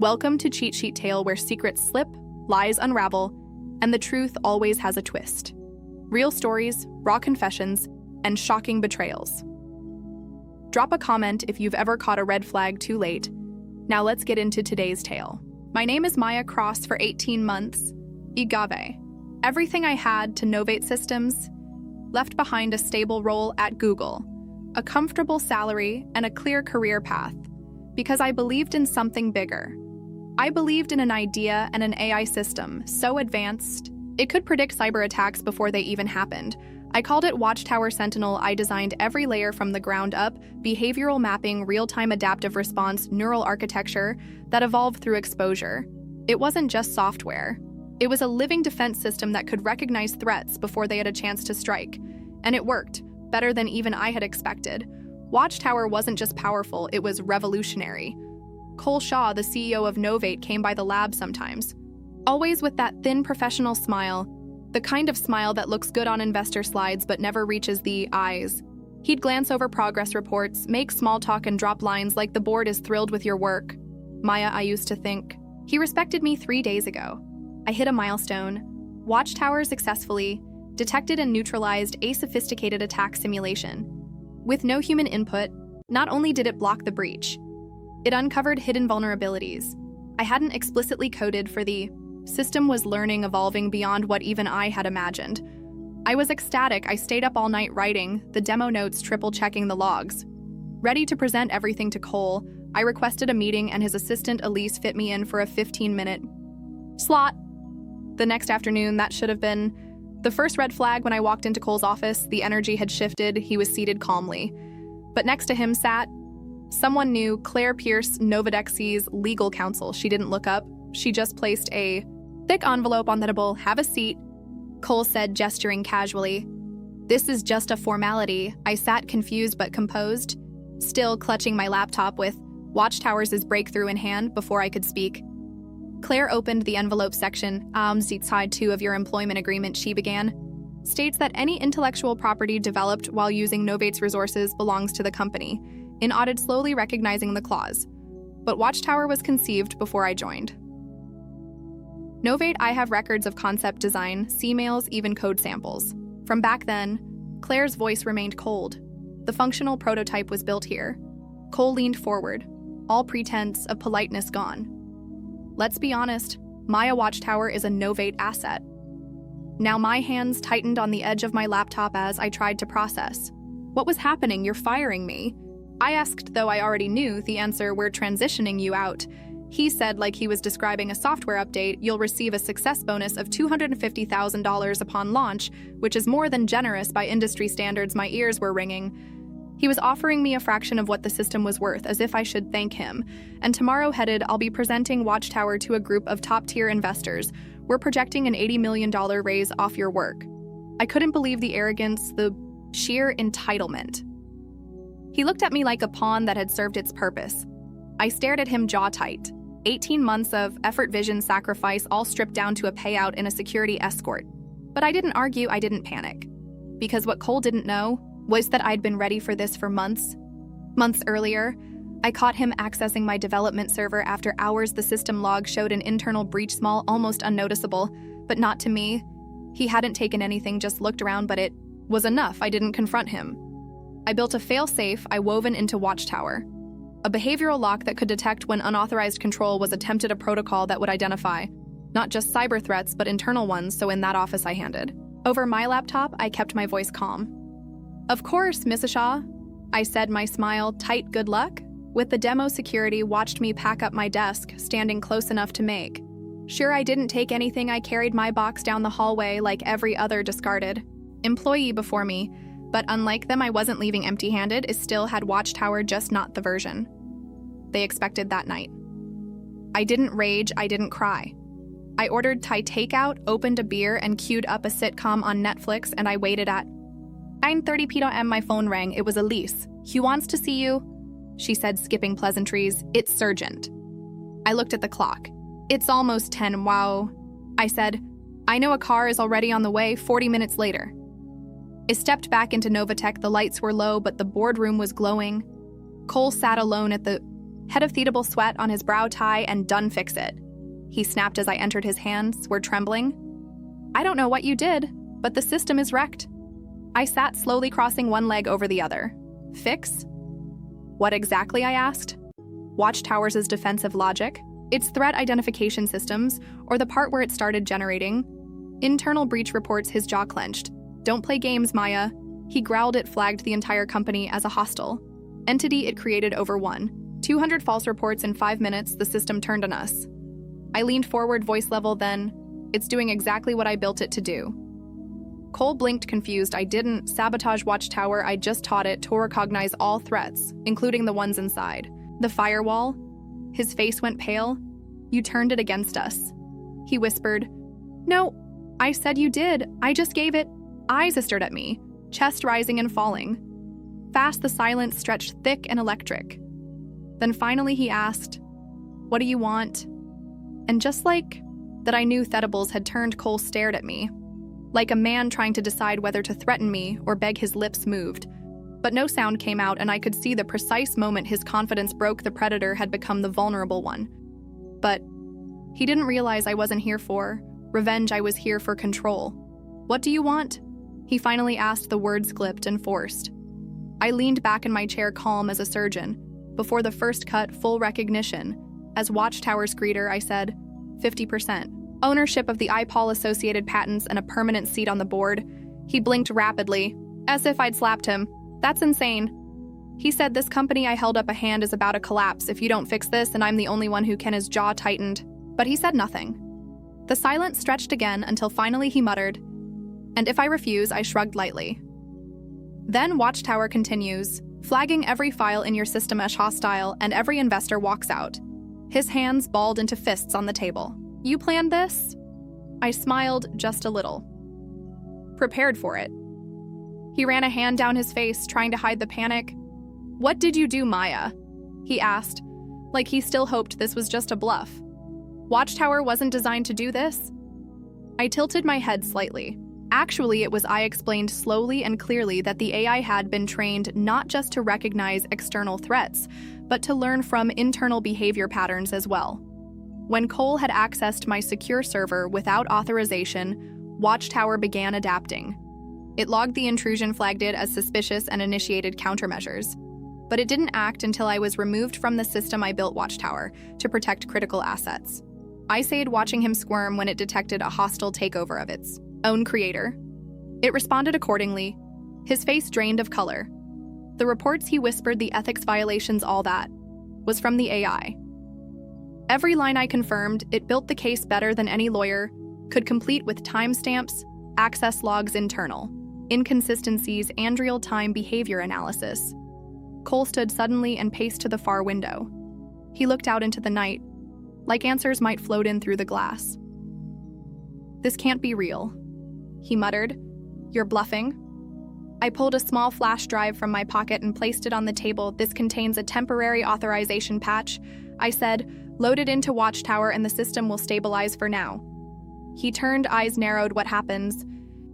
Welcome to Cheat Sheet Tale, where secrets slip, lies unravel, and the truth always has a twist. Real stories, raw confessions, and shocking betrayals. Drop a comment if you've ever caught a red flag too late. Now let's get into today's tale. My name is Maya Cross. For 18 months. Igave. Everything I had to novate systems, left behind a stable role at Google, a comfortable salary, and a clear career path, because I believed in something bigger. I believed in an idea and an AI system so advanced, it could predict cyber attacks before they even happened. I called it Watchtower Sentinel. I designed every layer from the ground up: behavioral mapping, real-time adaptive response, neural architecture that evolved through exposure. It wasn't just software. It was a living defense system that could recognize threats before they had a chance to strike. And it worked, better than even I had expected. Watchtower wasn't just powerful, it was revolutionary. Cole Shaw, the CEO of Novate, came by the lab sometimes. Always with that thin professional smile, the kind of smile that looks good on investor slides but never reaches the eyes. He'd glance over progress reports, make small talk, and drop lines like the board is thrilled with your work. Maya, I used to think. He respected me 3 days ago. I hit a milestone. Watchtower successfully detected and neutralized a sophisticated attack simulation. With no human input, not only did it block the breach, it uncovered hidden vulnerabilities I hadn't explicitly coded for. The system was learning, evolving beyond what even I had imagined. I was ecstatic. I stayed up all night writing the demo notes, triple-checking the logs. Ready to present everything to Cole, I requested a meeting, and his assistant Elise fit me in for a 15-minute slot. The next afternoon, that should have been the first red flag. When I walked into Cole's office, the energy had shifted. He was seated calmly. But next to him sat someone new, Claire Pierce, Novodex's legal counsel. She didn't look up. She just placed a thick envelope on the table. Have a seat, Cole said, gesturing casually. This is just a formality. I sat confused but composed, still clutching my laptop with Watchtower's breakthrough in hand before I could speak. Claire opened the envelope section. Side 2 of your employment agreement, she began, states that any intellectual property developed while using Novate's resources belongs to the company. In audit, slowly recognizing the clause. But Watchtower was conceived before I joined. Novate, I have records of concept design, C-mails, even code samples. From back then, Claire's voice remained cold. The functional prototype was built here. Cole leaned forward, all pretense of politeness gone. Let's be honest, Maya, Watchtower is a Novate asset. Now my hands tightened on the edge of my laptop as I tried to process. What was happening? You're firing me. I asked, though I already knew the answer. We're transitioning you out. He said, like he was describing a software update. You'll receive a success bonus of $250,000 upon launch, which is more than generous by industry standards. My ears were ringing. He was offering me a fraction of what the system was worth, as if I should thank him. And tomorrow headed, I'll be presenting Watchtower to a group of top-tier investors. We're projecting an $80 million raise off your work. I couldn't believe the arrogance, the sheer entitlement. He looked at me like a pawn that had served its purpose. I stared at him, jaw tight. 18 months of effort, vision, sacrifice, all stripped down to a payout in a security escort. But I didn't argue, I didn't panic. Because what Cole didn't know was that I'd been ready for this for months. Months earlier, I caught him accessing my development server after hours. The system log showed an internal breach, small, almost unnoticeable, but not to me. He hadn't taken anything, just looked around, but it was enough. I didn't confront him. I built a fail-safe I woven into Watchtower. A behavioral lock that could detect when unauthorized control was attempted, a protocol that would identify not just cyber threats, but internal ones. So in that office I handed over my laptop, I kept my voice calm. Of course, Mrs. Shaw, I said, my smile tight. Good luck? With the demo, security watched me pack up my desk, standing close enough to make sure I didn't take anything. I carried my box down the hallway like every other discarded employee before me. But unlike them, I wasn't leaving empty-handed. I still had Watchtower, just not the version they expected that night. I didn't rage, I didn't cry. I ordered Thai takeout, opened a beer, and queued up a sitcom on Netflix, and I waited at 9:30 p.m. My phone rang. It was Elise. He wants to see you, she said, skipping pleasantries. It's urgent. I looked at the clock. It's almost 10. Wow. I said, I know a car is already on the way. 40 minutes later. I stepped back into Novatech. The lights were low, but the boardroom was glowing. Cole sat alone at the head of theatable sweat on his brow tie, and done fix it. He snapped as I entered. His hands were trembling. I don't know what you did, but the system is wrecked. I sat slowly, crossing one leg over the other. Fix? What exactly? I asked. Watchtower's defensive logic, its threat identification systems, or the part where it started generating internal breach reports. His jaw clenched. Don't play games, Maya. He growled. It flagged the entire company as a hostile entity. It created over 200 false reports in 5 minutes. The system turned on us. I leaned forward, voice level. Then, it's doing exactly what I built it to do. Cole blinked, confused. I didn't sabotage Watchtower. I just taught it to recognize all threats, including the ones inside. The firewall? His face went pale. You turned it against us. He whispered. No, I said you did. I just gave it. Eyes stared at me, chest rising and falling. Fast, the silence stretched thick and electric. Then finally he asked, What do you want? And just like that, I knew Thetables had turned. Cole stared at me, like a man trying to decide whether to threaten me or beg. His lips moved, but no sound came out, and I could see the precise moment his confidence broke. The predator had become the vulnerable one. But he didn't realize I wasn't here for revenge. I was here for control. What do you want? He finally asked, the words clipped and forced. I leaned back in my chair, calm as a surgeon. Before the first cut, full recognition. As Watchtower's greeter, I said, 50%. Ownership of the IPOL associated patents and a permanent seat on the board. He blinked rapidly, as if I'd slapped him. That's insane. He said, this company I held up a hand is about to collapse. If you don't fix this, and I'm the only one who can. His jaw tightened, but he said nothing. The silence stretched again until finally he muttered, and if I refuse, I shrugged lightly. Then Watchtower continues, flagging every file in your system as hostile, and every investor walks out. His hands balled into fists on the table. You planned this? I smiled just a little. Prepared for it. He ran a hand down his face, trying to hide the panic. What did you do, Maya? He asked, like he still hoped this was just a bluff. Watchtower wasn't designed to do this? I tilted my head slightly. Actually, it was. I explained slowly and clearly that the AI had been trained not just to recognize external threats, but to learn from internal behavior patterns as well. When Cole had accessed my secure server without authorization, Watchtower began adapting. It logged the intrusion, flagged it as suspicious, and initiated countermeasures. But it didn't act until I was removed from the system I built Watchtower to protect critical assets. I stayed watching him squirm when it detected a hostile takeover of its own creator. It responded accordingly, his face drained of color. The reports he whispered, the ethics violations, all that, was from the AI. Every line I confirmed. It built the case better than any lawyer could, complete with timestamps, access logs, internal inconsistencies, and real-time behavior analysis. Cole stood suddenly and paced to the far window. He looked out into the night, like answers might float in through the glass. This can't be real, he muttered. You're bluffing? I pulled a small flash drive from my pocket and placed it on the table. This contains a temporary authorization patch, I said. Load it into Watchtower and the system will stabilize for now. He turned, eyes narrowed. What happens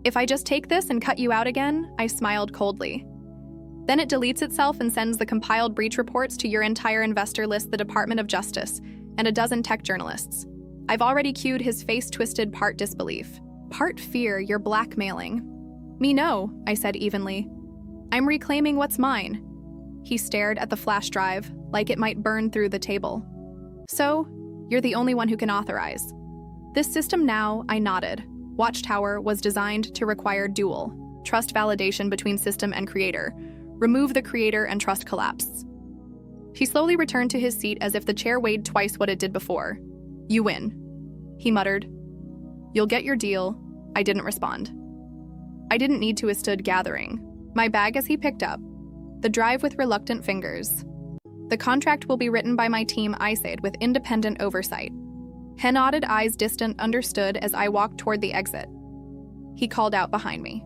if I just take this and cut you out again? I smiled coldly. Then it deletes itself and sends the compiled breach reports to your entire investor list, the Department of Justice, and a dozen tech journalists. I've already queued. His face twisted, part disbelief, part fear. You're blackmailing me? No, I said evenly. I'm reclaiming what's mine. He stared at the flash drive, like it might burn through the table. So, you're the only one who can authorize this system now? I nodded. Watchtower was designed to require dual trust validation between system and creator. Remove the creator and trust collapse. He slowly returned to his seat as if the chair weighed twice what it did before. You win, he muttered. You'll get your deal. I didn't respond. I didn't need to. He stood gathering my bag as he picked up the drive with reluctant fingers. The contract will be written by my team, I said, with independent oversight. He nodded, eyes distant, understood. As I walked toward the exit, he called out behind me.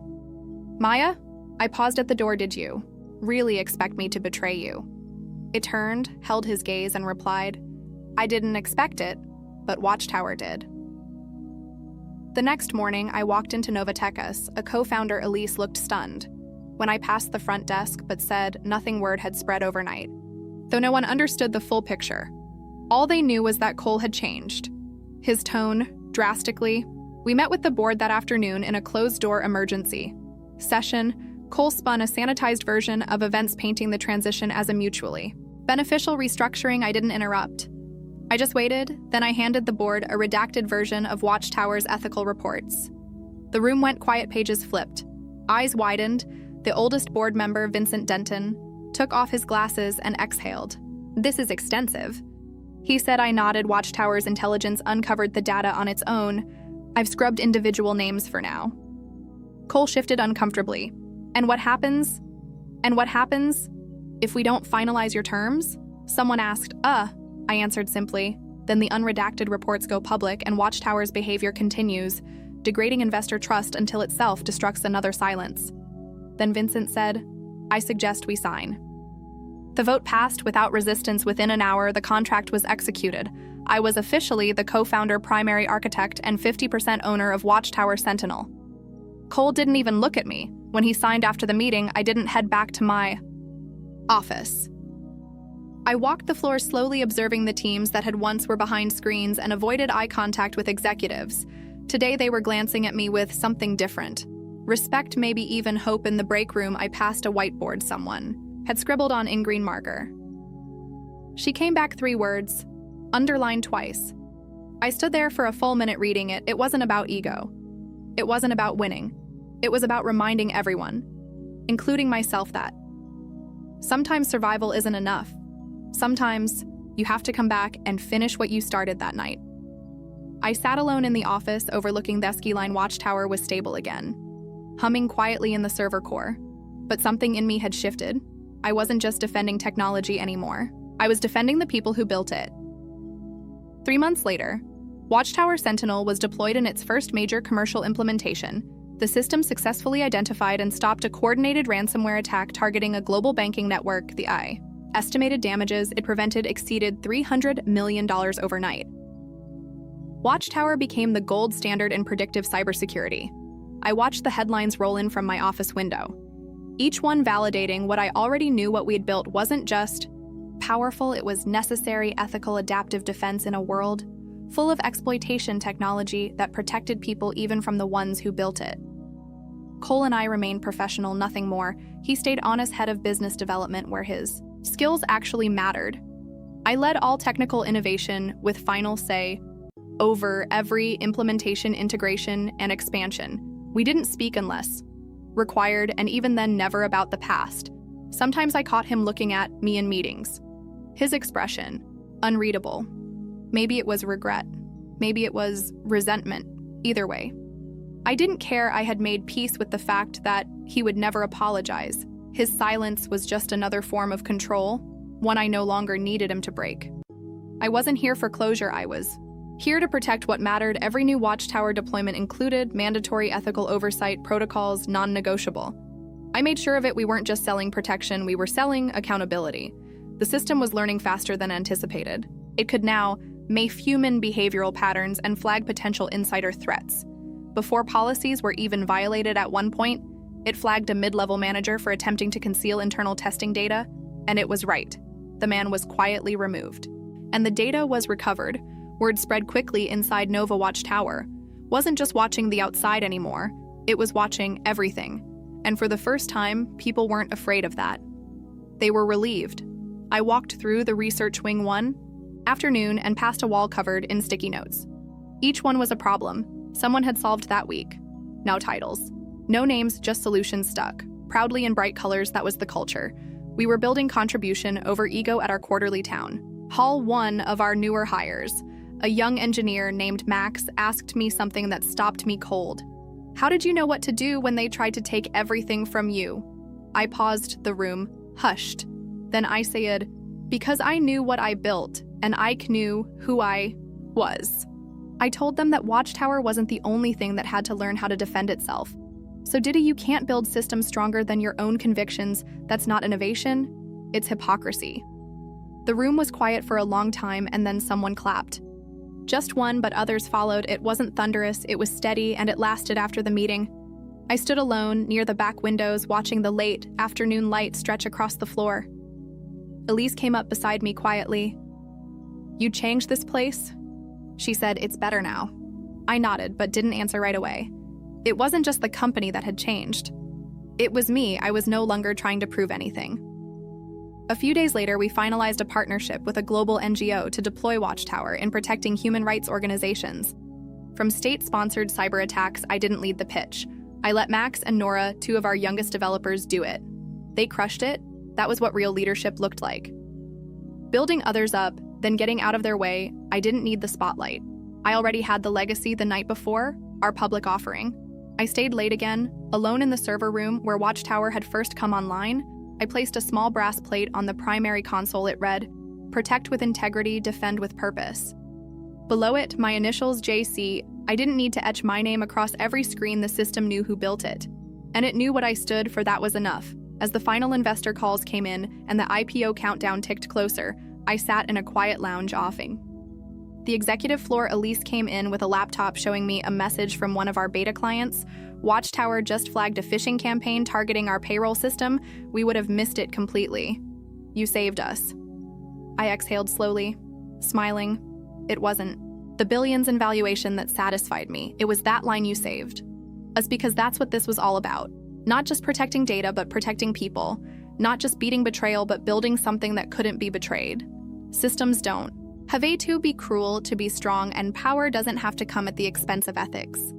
Maya? I paused at the door. Did you really expect me to betray you? It turned, held his gaze, and replied, I didn't expect it, but Watchtower did. The next morning, I walked into Novatechas. A co-founder, Elise, looked stunned when I passed the front desk, but said nothing. Word had spread overnight. though no one understood the full picture. All they knew was that Cole had changed. His tone, drastically. We met with the board that afternoon in a closed-door emergency session. Cole spun a sanitized version of events painting the transition as a mutually beneficial restructuring. I didn't interrupt. I just waited, then I handed the board a redacted version of Watchtower's ethical reports. The room went quiet, pages flipped. Eyes widened. The oldest board member, Vincent Denton, took off his glasses and exhaled. "This is extensive," he said. I nodded. Watchtower's intelligence uncovered the data on its own. I've scrubbed individual names for now. Cole shifted uncomfortably. And what happens? If we don't finalize your terms? Someone asked. I answered simply. Then the unredacted reports go public and Watchtower's behavior continues, degrading investor trust until it self-destructs. Another silence. Then Vincent said, "I suggest we sign." The vote passed without resistance. Within an hour, the contract was executed. I was officially the co-founder, primary architect, and 50% owner of Watchtower Sentinel. Cole didn't even look at me. When he signed after the meeting, I didn't head back to my office. I walked the floor slowly, observing the teams that had once were behind screens and avoided eye contact with executives. Today they were glancing at me with something different. Respect, maybe even hope. In the break room, I passed a whiteboard someone had scribbled on in green marker. She came back 3 words, underlined twice. I stood there for a full minute reading it. It wasn't about ego. It wasn't about winning. It was about reminding everyone, including myself, that sometimes survival isn't enough. Sometimes you have to come back and finish what you started that night. I sat alone in the office overlooking the ski line. Watchtower was stable again, humming quietly in the server core. But something in me had shifted. I wasn't just defending technology anymore. I was defending the people who built it. 3 months later, Watchtower Sentinel was deployed in its first major commercial implementation. The system successfully identified and stopped a coordinated ransomware attack targeting a global banking network. The estimated damages it prevented exceeded $300 million overnight. Watchtower became the gold standard in predictive cybersecurity. I watched the headlines roll in from my office window, each one validating what I already knew. What we had built wasn't just powerful, it was necessary, ethical, adaptive defense in a world full of exploitation technology that protected people even from the ones who built it. Cole and I remained professional, nothing more. He stayed honest, head of business development, where his skills actually mattered. I led all technical innovation with final say over every implementation, integration, and expansion. We didn't speak unless required, and even then never about the past. Sometimes I caught him looking at me in meetings. His expression, unreadable. Maybe it was regret. Maybe it was resentment. Either way, I didn't care. I had made peace with the fact that he would never apologize. His silence was just another form of control, one I no longer needed him to break. I wasn't here for closure. I was here to protect what mattered. Every new Watchtower deployment included mandatory ethical oversight protocols, non-negotiable. I made sure of it. We weren't just selling protection, we were selling accountability. The system was learning faster than anticipated. It could now map human behavioral patterns and flag potential insider threats. Before policies were even violated, at one point, it flagged a mid-level manager for attempting to conceal internal testing data, and it was right. The man was quietly removed. And the data was recovered. Word spread quickly inside Nova. Watchtower wasn't just watching the outside anymore, it was watching everything. And for the first time, people weren't afraid of that. They were relieved. I walked through the research wing one afternoon and past a wall covered in sticky notes. Each one was a problem someone had solved that week. No titles, no names, just solutions stuck proudly in bright colors. That was the culture. We were building contribution over ego. At our quarterly town hall, one of our newer hires, a young engineer named Max, asked me something that stopped me cold. "How did you know what to do when they tried to take everything from you?" I paused. The room hushed. Then I said, "Because I knew what I built, and I knew who I was." I told them that Watchtower wasn't the only thing that had to learn how to defend itself. So Diddy, you can't build systems stronger than your own convictions. That's not innovation, it's hypocrisy. The room was quiet for a long time, and then someone clapped. Just one, but others followed. It wasn't thunderous, it was steady, and it lasted after the meeting. I stood alone near the back windows, watching the late afternoon light stretch across the floor. Elise came up beside me quietly. "You changed this place?" She said, "It's better now." I nodded, but didn't answer right away. It wasn't just the company that had changed. It was me. I was no longer trying to prove anything. A few days later, we finalized a partnership with a global NGO to deploy Watchtower in protecting human rights organizations. From state-sponsored cyber attacks, I didn't lead the pitch. I let Max and Nora, two of our youngest developers, do it. They crushed it. That was what real leadership looked like. Building others up, then getting out of their way, I didn't need the spotlight. I already had the legacy the night before, our public offering. I stayed late again, alone in the server room where Watchtower had first come online. I placed a small brass plate on the primary console. It read, "Protect with integrity, defend with purpose." Below it, my initials JC. I didn't need to etch my name across every screen. The system knew who built it. And it knew what I stood for. That was enough. As the final investor calls came in and the IPO countdown ticked closer, I sat in a quiet lounge offing. The executive floor. Elise came in with a laptop showing me a message from one of our beta clients. Watchtower just flagged a phishing campaign targeting our payroll system. We would have missed it completely. You saved us. I exhaled slowly, smiling. It wasn't the billions in valuation that satisfied me. It was that line, "You saved us," because that's what this was all about. Not just protecting data, but protecting people. Not just beating betrayal, but building something that couldn't be betrayed. Systems don't have to be cruel to be strong, and power doesn't have to come at the expense of ethics.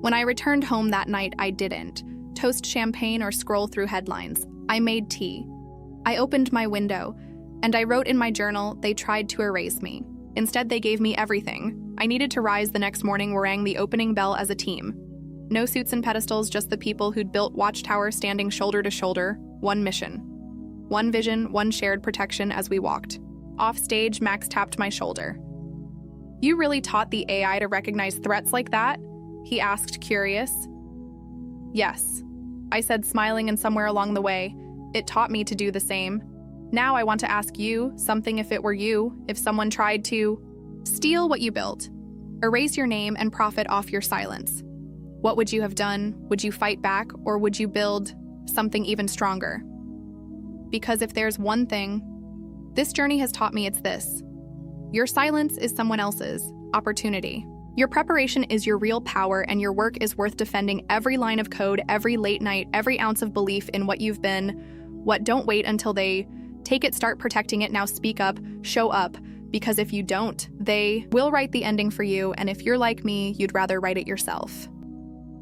When I returned home that night, I didn't toast champagne or scroll through headlines. I made tea. I opened my window, and I wrote in my journal, "They tried to erase me. Instead, they gave me everything." I needed to rise the next morning. We rang the opening bell as a team. No suits and pedestals, just the people who'd built Watchtower standing shoulder to shoulder. One mission, one vision, one shared protection. As we walked off stage, Max tapped my shoulder. "You really taught the AI to recognize threats like that?" he asked, curious. "Yes," I said, smiling, and somewhere along the way, it taught me to do the same. Now I want to ask you something. If it were you, if someone tried to steal what you built, erase your name, and profit off your silence, what would you have done? Would you fight back, or would you build something even stronger? Because if there's one thing this journey has taught me, it's this: your silence is someone else's opportunity. Your preparation is your real power, and your work is worth defending. Every line of code, every late night, every ounce of belief in what you've been. Don't wait until they take it. Start protecting it now. Speak up, show up, because if you don't, they will write the ending for you, and if you're like me, you'd rather write it yourself.